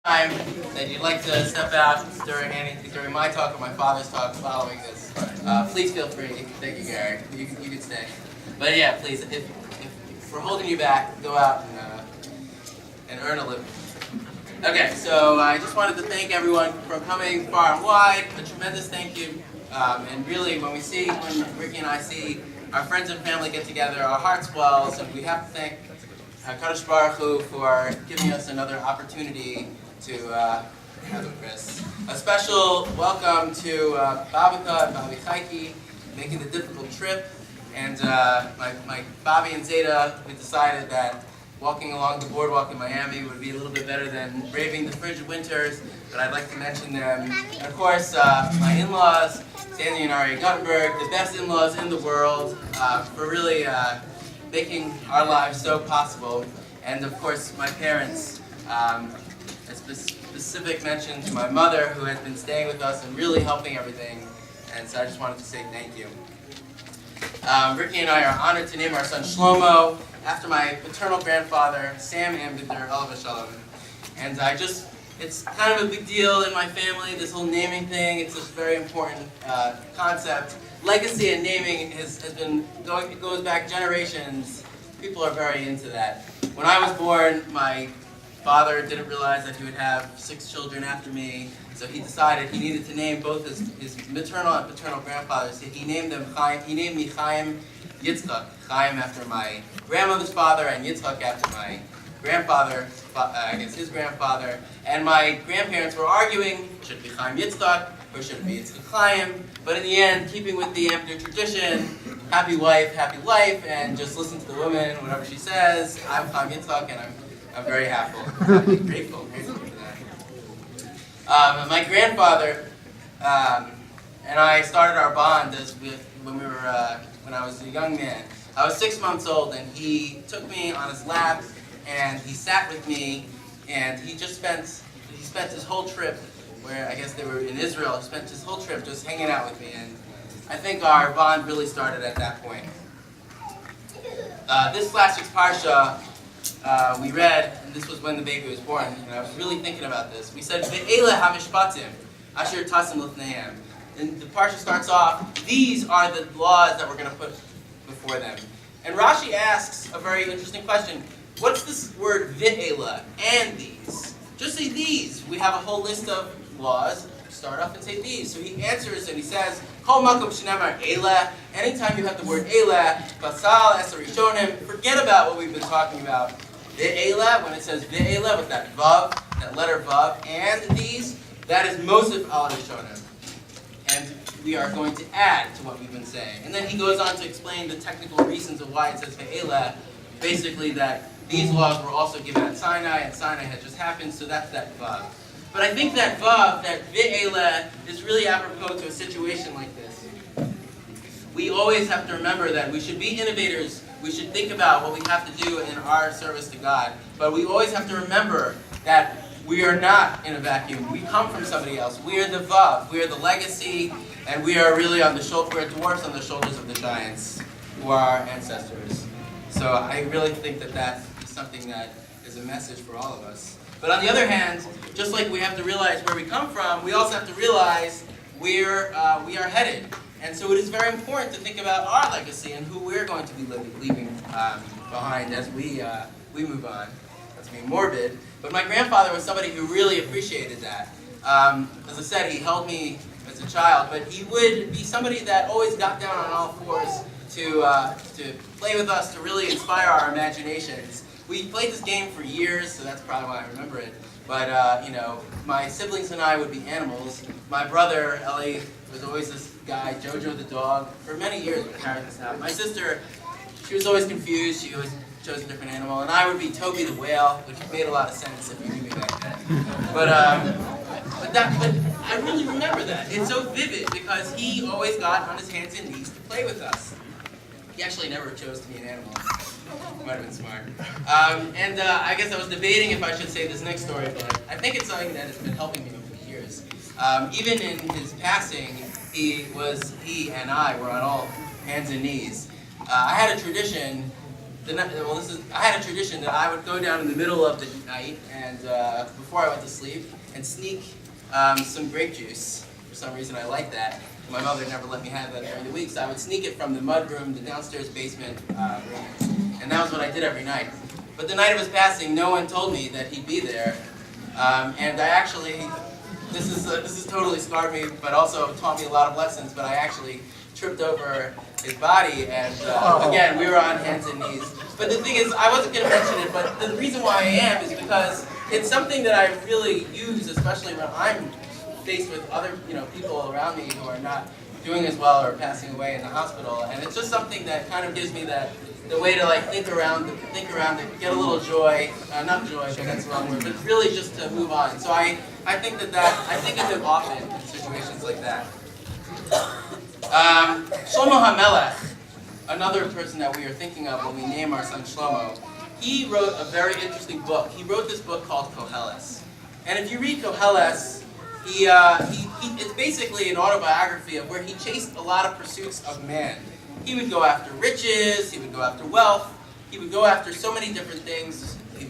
Time that you'd like to step out during my talk or my father's talk following this, please feel free. Thank you, Gary. You can stay. But yeah, please, if we're holding you back, go out and earn a living. Okay, so I just wanted to thank everyone for coming far and wide. A tremendous thank you. And really, when Ricky and I see our friends and family get together, our heart swells, and we have to thank Kadosh Baruch Hu for giving us another opportunity to have a BRIS. A special welcome to Babika and Bobby Chaiki, making the difficult trip, and my Bobby and Zeta, we decided that walking along the boardwalk in Miami would be a little bit better than braving the frigid winters, but I'd like to mention them. And of course, my in-laws, Sandy and Ari Guttenberg, the best in-laws in the world, for really making our lives so possible. And of course, my parents, a specific mention to my mother, who has been staying with us and really helping everything. And so I just wanted to say thank you. Ricky and I are honored to name our son SHLOMO after my paternal grandfather, Sam Ambidder, HALEVE. And it's kind of a big deal in my family, this whole naming thing. It's a very important concept. Legacy and naming it goes back generations. People are very into that. When I was born, my father didn't realize that he would have 6 children after me, so he decided he needed to name both his maternal and paternal grandfathers. He named me Chaim YITZHOK. Chaim after my grandmother's father, and YITZHOK after my grandfather, his grandfather. And my grandparents were arguing, should it be Chaim YITZHOK or should it be YITZHOK Chaim? But in the end, keeping with the Ambidder tradition, happy wife, happy life, and just listen to the woman, whatever she says. I'm Chaim YITZHOK, and I'm very grateful for that. My grandfather and I started our bond when I was a young man. I was 6 months old, and he took me on his lap, and he sat with me, and he spent his whole trip, where I guess they were in Israel. He spent his whole trip just hanging out with me, and I think our bond really started at that point. This last week's parsha we read, and this was when the baby was born, and I was really thinking about this. We said, "Ve'ela hamishpatim, asher tasim l'fneihem." And the parsha starts off, these are the laws that we're going to put before them. And Rashi asks a very interesting question. What's this word ve'ela, and these? Just say these. We have a whole list of laws. Start off and say these. So he answers and he says, Kol makom shenamar elah. Anytime you have the word elah, basal, esarishonim, forget about what we've been talking about. Ve'ela, when it says ve'ela with that vav, that letter vav, and these, that is Mosif al Rishonim. And we are going to add to what we've been saying. And then he goes on to explain the technical reasons of why it says ve'ela, basically that these laws were also given at Sinai, and Sinai had just happened, so that's that vav. But I think that vav, that ve'ela, is really apropos to a situation like this. We always have to remember that we should be innovators. We should think about what we have to do in our service to God. But we always have to remember that we are not in a vacuum. We come from somebody else. We are the vav. We are the legacy, and we are really we're dwarfs on the shoulders of the giants who are our ancestors. So I really think that is something that is a message for all of us. But on the other hand, just like we have to realize where we come from, we also have to realize where we are headed. And so it is very important to think about our legacy and who we're going to be leaving behind as we move on. That's being morbid. But my grandfather was somebody who really appreciated that. As I said, he held me as a child, but he would be somebody that always got down on all fours to play with us, to really inspire our imaginations. We played this game for years, so that's probably why I remember it. But, my siblings and I would be animals. My brother, Ellie, was always this guy, Jojo the dog. For many years, we carried this out. My sister, she was always confused. She always chose a different animal. And I would be Toby the whale, which made a lot of sense if you knew me back then. But I really remember that. It's so vivid because he always got on his hands and knees to play with us. He actually never chose to be an animal. Might have been smart. I guess I was debating if I should say this next story, but I think it's something that has been helping me over the years. Even in his passing, he and I were on all hands and knees. I had a tradition I had a tradition that I would go down in the middle of the night and before I went to sleep and sneak some grape juice. For some reason I like that. My mother never let me have that during the week, so I would sneak it from the mudroom, the downstairs basement room, and that was what I did every night. But the night it was passing, no one told me that he'd be there, and I actually, this has totally scarred me, but also taught me a lot of lessons. But I actually tripped over his body, and again, we were on hands and knees. But the thing is, I wasn't going to mention it, but the reason why I am is because it's something that I really use, especially when I'm faced with other, people around me who are not doing as well or passing away in the hospital, and it's just something that kind of gives me the way to think around it, get a little joy, not joy, but that's the wrong word, but really just to move on. So I think I think of it often in situations like that. Shlomo HaMelech, another person that we are thinking of when we name our son Shlomo, he wrote a very interesting book. He wrote this book called Koheles. And if you read Koheles, it's basically an autobiography of where he chased a lot of pursuits of man. He would go after riches, he would go after wealth, he would go after so many different things. He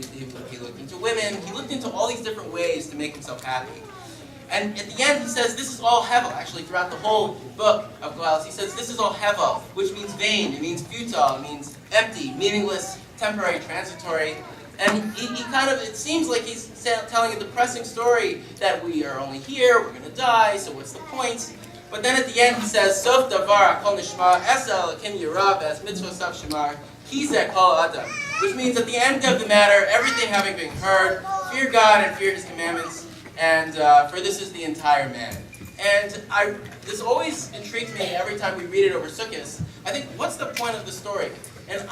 looked into women, he looked into all these different ways to make himself happy. And at the end he says, this is all hevel. Actually, throughout the whole book of Koheles, he says, this is all hevel, which means vain, it means futile, it means empty, meaningless, temporary, transitory. And he it seems like he's telling a depressing story that we are only here, we're going to die, so what's the point? But then at the end he says, Sof davar hakol nishma, esel kim yirav es mitzvosav shemar, kizeh kol adam. Which means at the end of the matter, everything having been heard, fear God and fear His commandments, and for this is the entire man. And this always intrigues me every time we read it over Sukkot. I think, what's the point of the story? And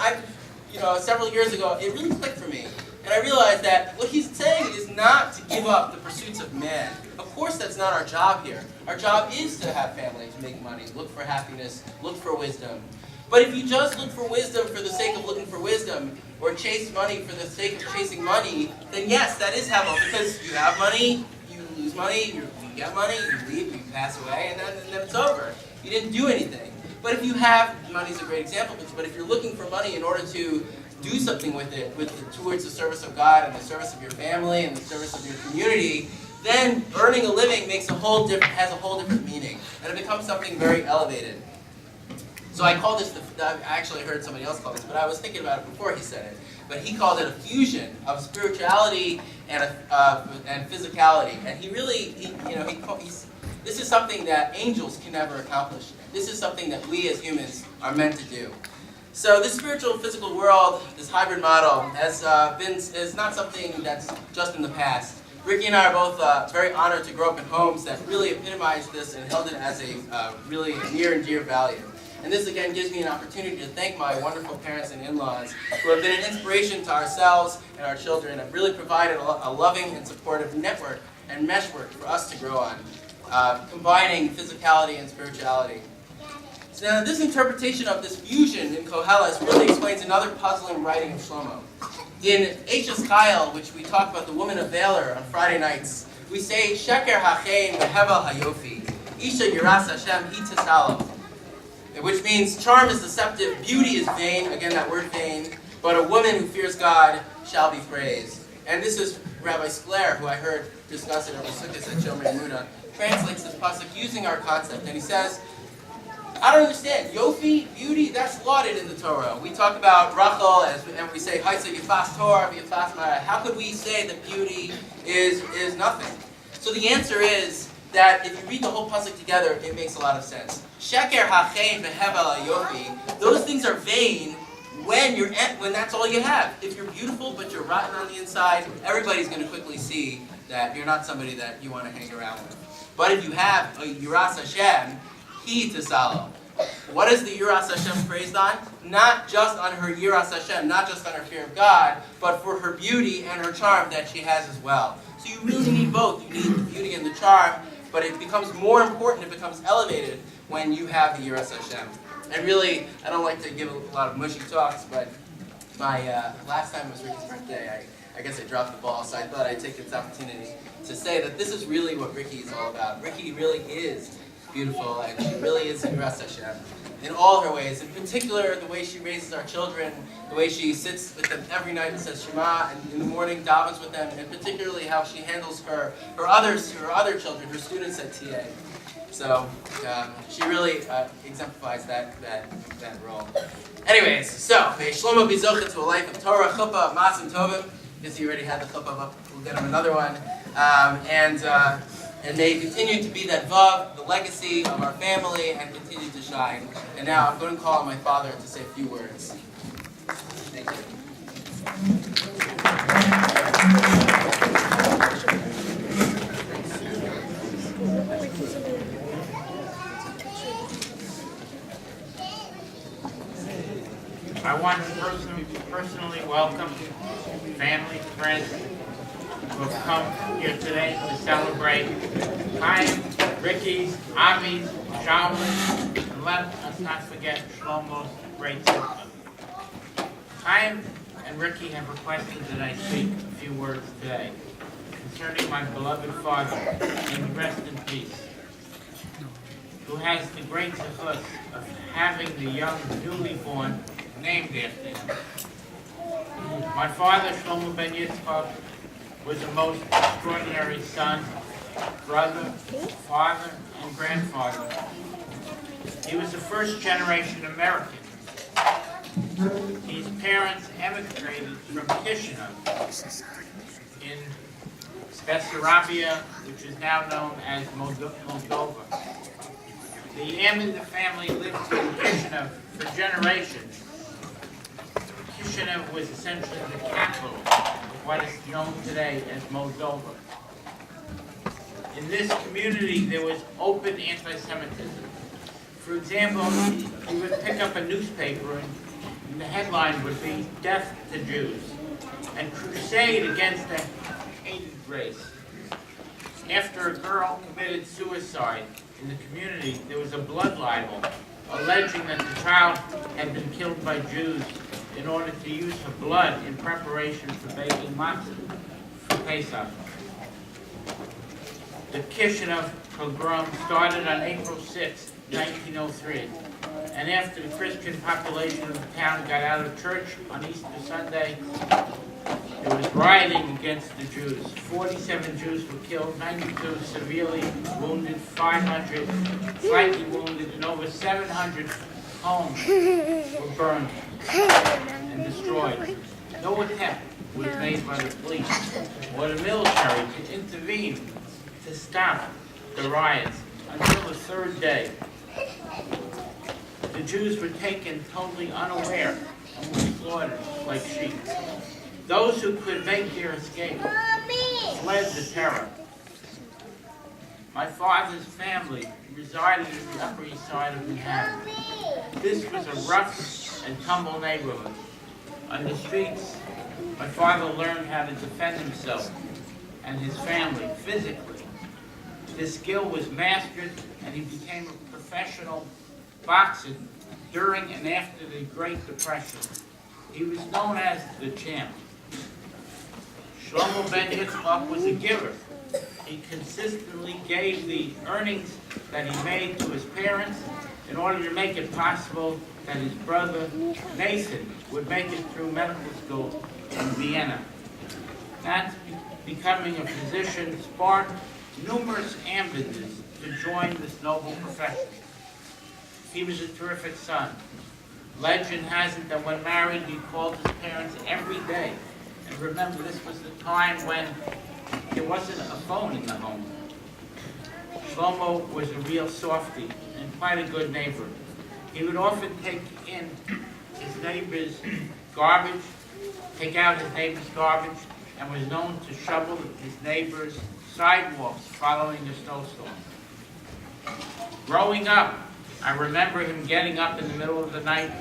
several years ago, it really clicked for me. And I realized that what he's saying is not to give up the pursuits of man. Of course, that's not our job here. Our job is to have family, to make money, look for happiness, look for wisdom. But if you just look for wisdom for the sake of looking for wisdom, or chase money for the sake of chasing money, then yes, that is hevel, because you have money, you lose money, you get money, you leave, you pass away, and then it's over. You didn't do anything. But if you have, money's a great example, but if you're looking for money in order to do something with it, towards the service of God and the service of your family and the service of your community, then earning a living has a whole different meaning, and it becomes something very elevated. So I call this, I actually heard somebody else call this, but I was thinking about it before he said it. But he called it a fusion of spirituality and physicality. And he really, this is something that angels can never accomplish. This is something that we as humans are meant to do. So this spiritual and physical world, this hybrid model, is not something that's just in the past. Ricky and I are both very honored to grow up in homes that really epitomized this and held it as a really near and dear value. And this again gives me an opportunity to thank my wonderful parents and in-laws who have been an inspiration to ourselves and our children and have really provided a loving and supportive network and meshwork for us to grow on, combining physicality and spirituality. So now this interpretation of this fusion in Koheles really explains another puzzling writing of Shlomo. In HALEVE, which we talk about the woman of Valor on Friday nights, we say, Sheker hachein v'hevel hayofi, Isha yiras Hashem hitzasalo. Which means charm is deceptive, beauty is vain, again that word vain, but a woman who fears God shall be praised. And this is Rabbi Sklar, who I heard discuss it over Sukkot at Shomer Muda, translates this pasuk using our concept, and he says, I don't understand, yofi, beauty, that's lauded in the Torah. We talk about Rachel, and we say, Haitza yifas Torah, yifas Mara. How could we say that beauty is nothing? So the answer is that if you read the whole pasuk together, it makes a lot of sense. Sheker hachein v'hevel hayofi. Those things are vain when that's all you have. If you're beautiful but you're rotten on the inside, everybody's going to quickly see that you're not somebody that you want to hang around with. But if you have a yiras Hashem, he tisalo. What is the yiras Hashem praised on? Not just on her yiras Hashem, not just on her fear of God, but for her beauty and her charm that she has as well. So you really need both. You need the beauty and the charm, but it becomes more important, it becomes elevated when you have the yiras Hashem. And really, I don't like to give a lot of mushy talks, but my last time was Ricky's birthday, I guess I dropped the ball, so I thought I'd take this opportunity to say that this is really what Ricky is all about. Ricky really is beautiful, and she really is yiras Hashem. in all her ways. In particular, the way she raises our children, the way she sits with them every night and says Shema, and in the morning davens with them, and particularly how she handles her other children, her students at TA. So she really exemplifies that role. Anyways, so may Shlomo be zocheh to a life of Torah, chuppah, masim tovim. Because he already had the chuppah up, we'll get him another one. And may he continue to be that vav, the legacy of our family, and continue to shine. And now I'm going to call on my father to say a few words. Thank you. I want to personally welcome family, friends who have come here today to celebrate Chaim, Ricky's, Avi's, Shalom's, and let us not forget Shlomo's great simcha. Chaim and Ricky have requested that I speak a few words today concerning my beloved father, and rest in peace, who has the great zechus of having the young newly born named after him. My father, Shlomo ben YITZHOK, was a most extraordinary son, brother, father, and grandfather. He was a first-generation American. His parents emigrated from Kishinev in Bessarabia, which is now known as Moldova. The Amida family lived in Kishinev for generations. Kishinev was essentially the capital of what is known today as Moldova. In this community, there was open anti-Semitism. For example, you would pick up a newspaper and the headline would be "Death to Jews" and "Crusade against the hated race." After a girl committed suicide in the community, there was a blood libel alleging that the child had been killed by Jews in order to use her blood in preparation for baking matzah for Pesach. The Kishinev pogrom started on April 6, 1903, and after the Christian population of the town got out of church on Easter Sunday, there was rioting against the Jews. 47 Jews were killed, 92 severely wounded, 500 slightly wounded, and over 700 homes were burned and destroyed. No attempt was made by the police or the military to intervene to stop the riots until the third day. The Jews were taken totally unaware and were slaughtered like sheep. Those who could make their escape fled the terror. My father's family resided in the Upper East Side of Manhattan. This was a rough and tumble neighborhood. On the streets, my father learned how to defend himself and his family physically. His skill was mastered, and he became a professional boxer during and after the Great Depression. He was known as the champ. Shlomo ben YITZHOK was a giver. He consistently gave the earnings that he made to his parents in order to make it possible that his brother Nathan would make it through medical school in Vienna. That becoming a physician sparked numerous ambitions to join this noble profession. He was a terrific son. Legend has it that when married, he called his parents every day. And remember, this was the time when there wasn't a phone in the home. Shlomo was a real softie and quite a good neighbor. He would often take in his neighbor's garbage, take out his neighbor's garbage, and was known to shovel his neighbor's sidewalks following a snowstorm. Growing up, I remember him getting up in the middle of the night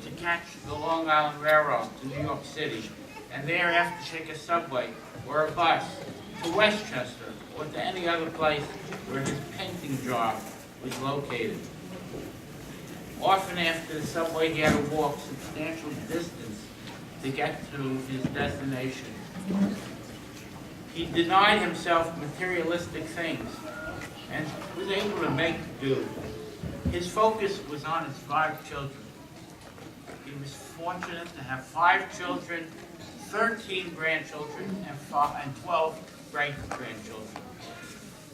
to catch the Long Island Railroad to New York City, and thereafter take a subway or a bus to Westchester or to any other place where his painting job was located. Often after the subway, he had to walk substantial distance to get to his destination. He denied himself materialistic things and was able to make do. His focus was on his 5 children. He was fortunate to have 5 children, 13 grandchildren, and 12 great-grandchildren.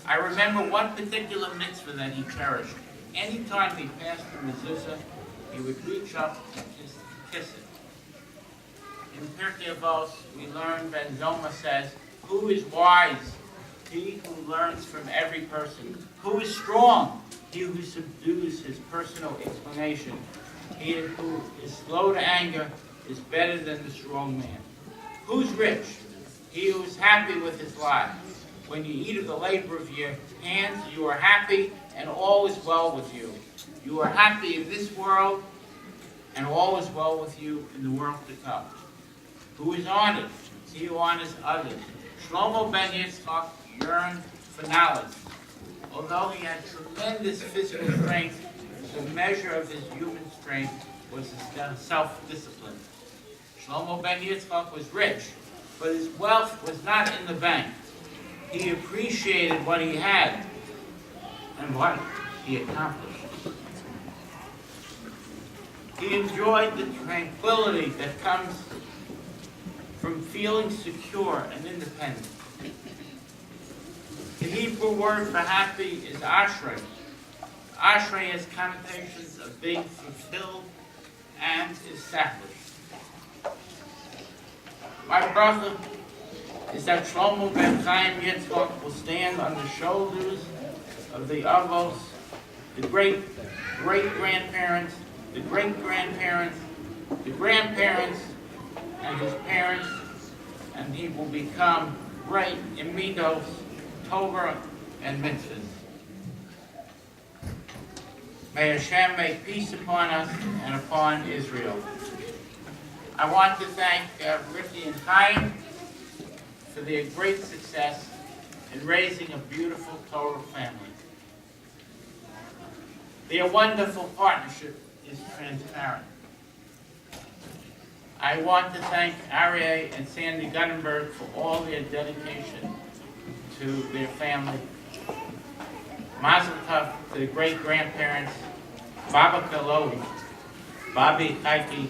I remember one particular mitzvah that he cherished. Anytime he passed the mezuzah, he would reach up and kiss it. In Pirkei Avos, we learn, Ben Zoma says, who is wise? He who learns from every person. Who is strong? He who subdues his personal inclination. He who is slow to anger is better than the strong man. Who's rich? He who is happy with his lot. When you eat of the labor of your hands, you are happy, and all is well with you. You are happy in this world, and all is well with you in the world to come. Who is honored? He who honors others. Shlomo ben YITZHOK yearned for knowledge. Although he had tremendous physical strength, the measure of his human strength was his self-discipline. Shlomo ben YITZHOK was rich, but his wealth was not in the bank. He appreciated what he had and what he accomplished. He enjoyed the tranquility that comes from feeling secure and independent. The Hebrew word for happy is ashrei. Ashrei has connotations of being fulfilled and established. My bracha is that Shlomo ben Chaim YITZHOK will stand on the shoulders of the avos, the great-grandparents, the great-grandparents, the grandparents, and his parents, and he will become great in midos, Torah, and mitzvahs. May Hashem make peace upon us and upon Israel. I want to thank Ricky and Chaim for their great success in raising a beautiful Torah family. Their wonderful partnership is transparent. I want to thank Aryeh and Sandy Guttenberg for all their dedication to their family. Mazel tov to the great-grandparents, Baba Kalohi, Bobby Heike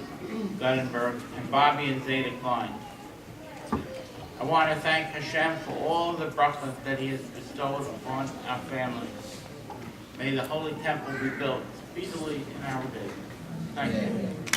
Guttenberg, and Bobby and Zeta Klein. I want to thank Hashem for all the brachas that He has bestowed upon our family. May the Holy Temple be built speedily in our days. Thank you.